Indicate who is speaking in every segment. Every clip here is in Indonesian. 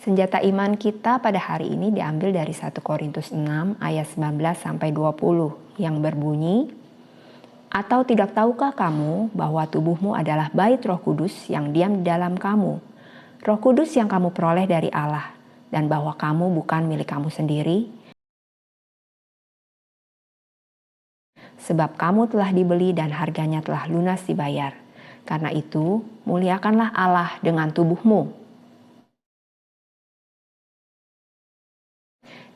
Speaker 1: Senjata iman kita pada hari ini diambil dari 1 Korintus 6 ayat 19-20 yang berbunyi, "Atau tidak tahukah kamu bahwa tubuhmu adalah bait Roh Kudus yang diam di dalam kamu, Roh Kudus yang kamu peroleh dari Allah, dan bahwa kamu bukan milik kamu sendiri, sebab kamu telah dibeli dan harganya telah lunas dibayar. Karena itu, muliakanlah Allah dengan tubuhmu."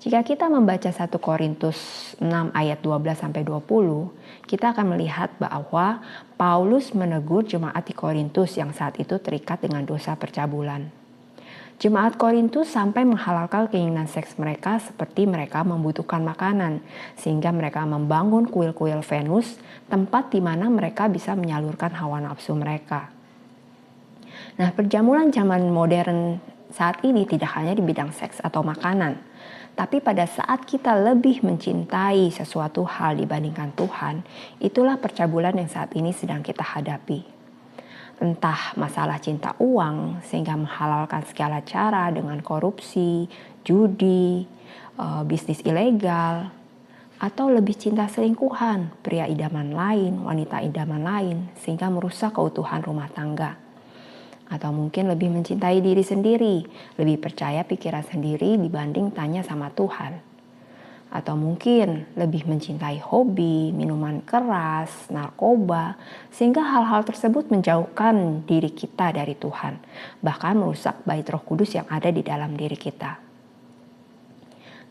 Speaker 1: Jika kita membaca 1 Korintus 6 ayat 12-20, kita akan melihat bahwa Paulus menegur jemaat di Korintus yang saat itu terikat dengan dosa percabulan. Jemaat Korintus sampai menghalalkan keinginan seks mereka seperti mereka membutuhkan makanan, sehingga mereka membangun kuil-kuil Venus, tempat di mana mereka bisa menyalurkan hawa nafsu mereka. Nah, perjamuan zaman modern saat ini tidak hanya di bidang seks atau makanan, tapi pada saat kita lebih mencintai sesuatu hal dibandingkan Tuhan, itulah percabulan yang saat ini sedang kita hadapi. Entah masalah cinta uang sehingga menghalalkan segala cara dengan korupsi, judi, bisnis ilegal, atau lebih cinta selingkuhan, pria idaman lain, wanita idaman lain, sehingga merusak keutuhan rumah tangga. Atau mungkin lebih mencintai diri sendiri, lebih percaya pikiran sendiri dibanding tanya sama Tuhan. Atau mungkin lebih mencintai hobi, minuman keras, narkoba, sehingga hal-hal tersebut menjauhkan diri kita dari Tuhan, bahkan merusak bait Roh Kudus yang ada di dalam diri kita.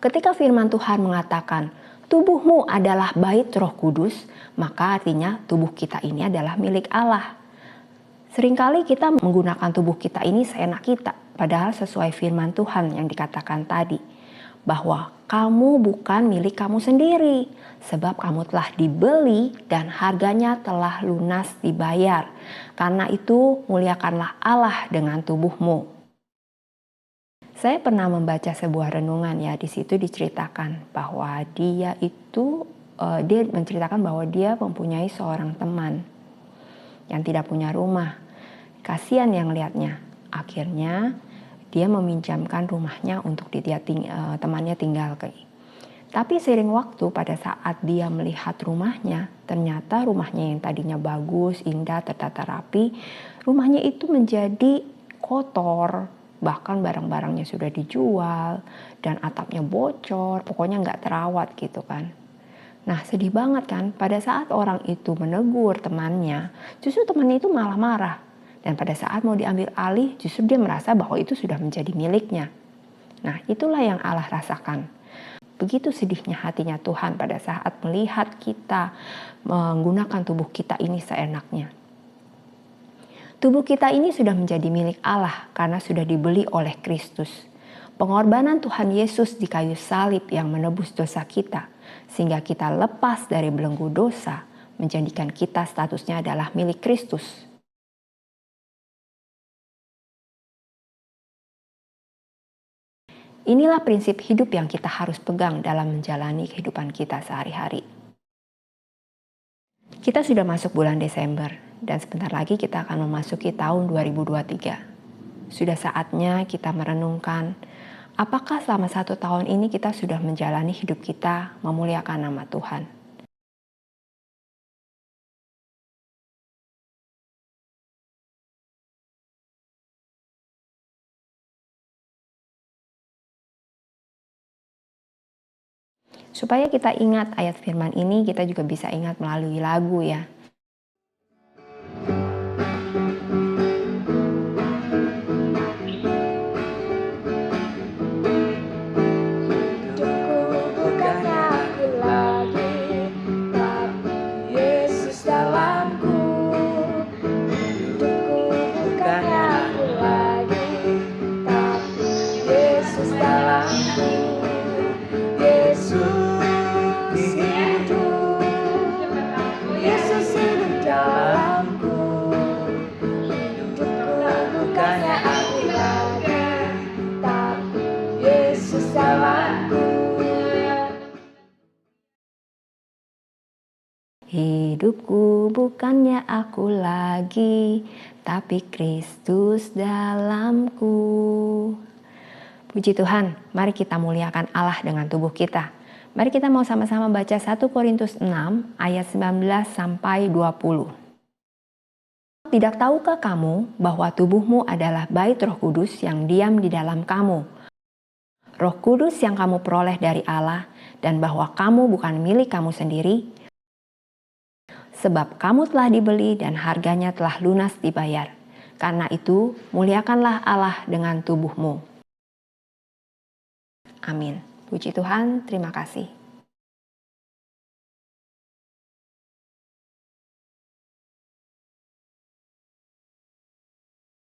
Speaker 1: Ketika firman Tuhan mengatakan, tubuhmu adalah bait Roh Kudus, maka artinya tubuh kita ini adalah milik Allah. Seringkali kita menggunakan tubuh kita ini seenak kita, padahal sesuai firman Tuhan yang dikatakan tadi, bahwa kamu bukan milik kamu sendiri, sebab kamu telah dibeli dan harganya telah lunas dibayar. Karena itu, muliakanlah Allah dengan tubuhmu. Saya pernah membaca sebuah renungan ya, di situ diceritakan bahwa dia menceritakan bahwa dia mempunyai seorang teman yang tidak punya rumah. Kasihan yang lihatnya. Akhirnya dia meminjamkan rumahnya untuk temannya tinggal. Tapi seiring waktu, pada saat dia melihat rumahnya, ternyata rumahnya yang tadinya bagus, indah, tertata rapi, rumahnya itu menjadi kotor, bahkan barang-barangnya sudah dijual, dan atapnya bocor, pokoknya nggak terawat gitu kan. Nah, sedih banget kan, pada saat orang itu menegur temannya, justru temannya itu malah marah. Dan pada saat mau diambil alih, justru dia merasa bahwa itu sudah menjadi miliknya. Nah, itulah yang Allah rasakan. Begitu sedihnya hatinya Tuhan pada saat melihat kita menggunakan tubuh kita ini seenaknya. Tubuh kita ini sudah menjadi milik Allah karena sudah dibeli oleh Kristus. Pengorbanan Tuhan Yesus di kayu salib yang menebus dosa kita, sehingga kita lepas dari belenggu dosa, menjadikan kita statusnya adalah milik Kristus. Inilah prinsip hidup yang kita harus pegang dalam menjalani kehidupan kita sehari-hari. Kita sudah masuk bulan Desember, dan sebentar lagi kita akan memasuki tahun 2023. Sudah saatnya kita merenungkan, apakah selama 1 tahun ini kita sudah menjalani hidup kita memuliakan nama Tuhan. Supaya kita ingat ayat firman ini, kita juga bisa ingat melalui lagu ya. Hidupku bukannya aku lagi, tapi Kristus dalamku. Puji Tuhan, mari kita muliakan Allah dengan tubuh kita. Mari kita mau sama-sama baca 1 Korintus 6 ayat 19 sampai 20. Tidak tahukah kamu bahwa tubuhmu adalah bait Roh Kudus yang diam di dalam kamu? Roh Kudus yang kamu peroleh dari Allah, dan bahwa kamu bukan milik kamu sendiri, sebab kamu telah dibeli dan harganya telah lunas dibayar. Karena itu, muliakanlah Allah dengan tubuhmu. Amin. Puji Tuhan, terima kasih.